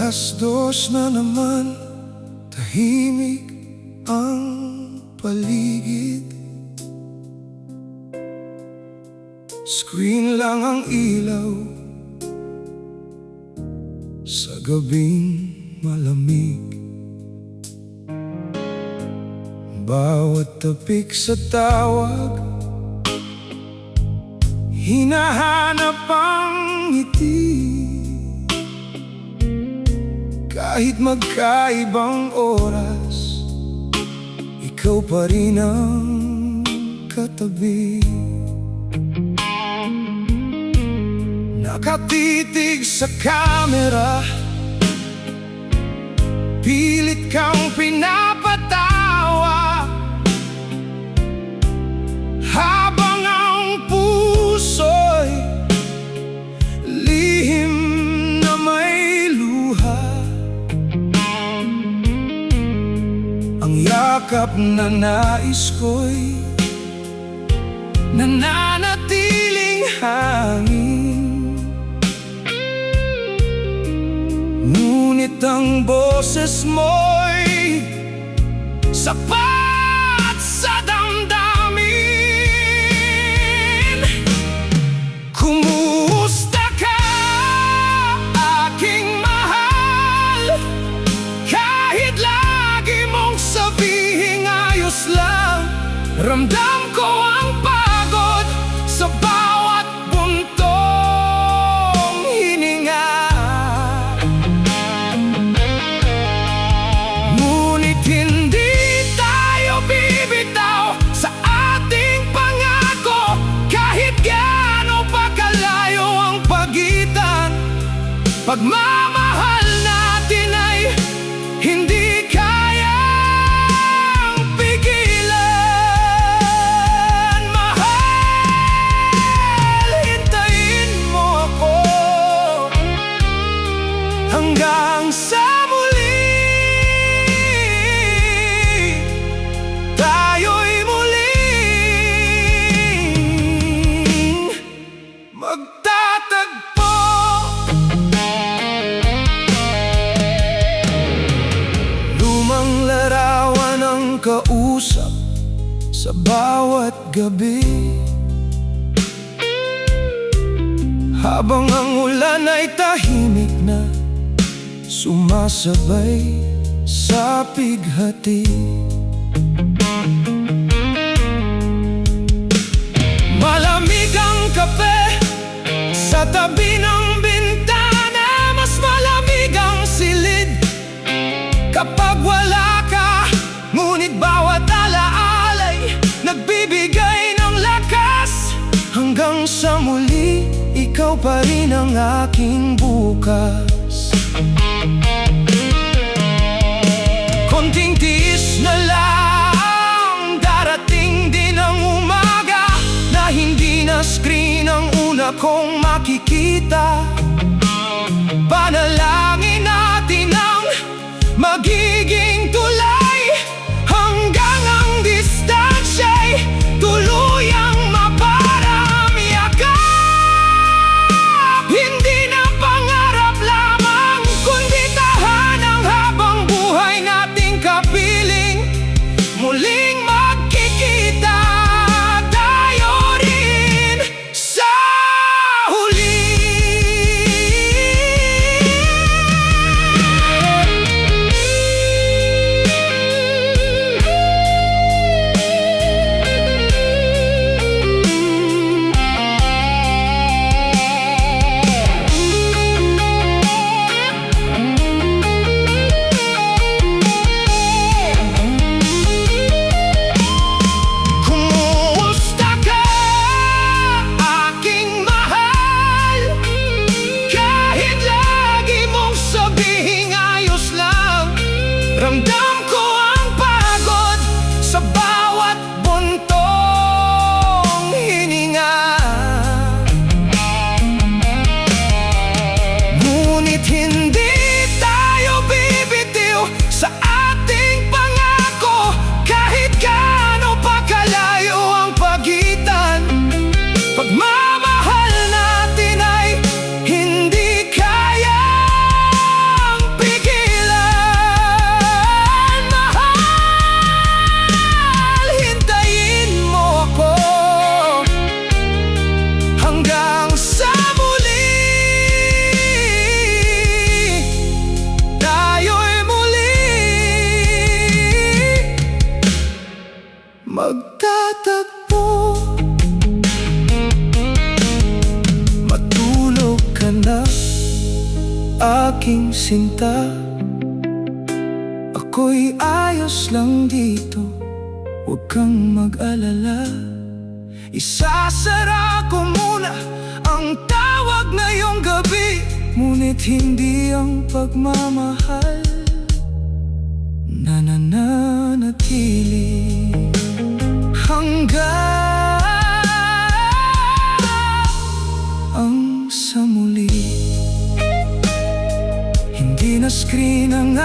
Alas 2 na naman, tahimik ang paligid. Screen lang ang ilaw sa gabing malamig. Bawat tapik sa tawag, hinahanap ang ngiti. Kahit magkaibang oras, ikaw pa rin ang katabi. Nakatitig sa camera, pilit kang pinapatawa, habang ang puso'y lihim na may luha. Ang yakap na nais ko'y nananatiling hangin, ngunit ang boses mo'y sapat sa damdamin. Kumusta ka, aking mahal? Kahit lagi mong sabihing ayos lang, ramdam ko ang pagod sa bawat buntong hininga. Ngunit hindi tayo bibitaw sa ating pangako, kahit gaano pa kalayo ang pagitan. Pagmamahal natin ay hindi kayang pigilan. Mahal, hintayin mo ako hanggang sa muli. Tayo'y muling magtatagpo. Lumang larawan ang kausap sa bawat gabi, habang ang ulan ay tahimik na sumasabay sa pighati. Malamig ang kape sa tabi ng bintana, mas malamig ang silid kapag wala ka. Ngunit bawat alaalay nagbibigay ng lakas, hanggang sa muli ikaw pa rin ang aking bukas. Konting tiis na lang, darating din ang umaga na hindi na screen ang una kong makikita. Panalangin natin ang magiging tulay, hanggang ang distansya'y tuluyang maparami. Yakap, hindi na pangarap lamang, kundi tahanang habang buhay nating kapiling. Muling magkikita tayo rin sa huli. magtatagpo. Matulog ka na, aking sinta. Ako'y ayos lang dito, huwag kang mag-alala. Isasara ko muna ang tawag ngayong gabi, ngunit hindi ang pagmamahal nananatili hanggang sa muli. Hindi na screen ang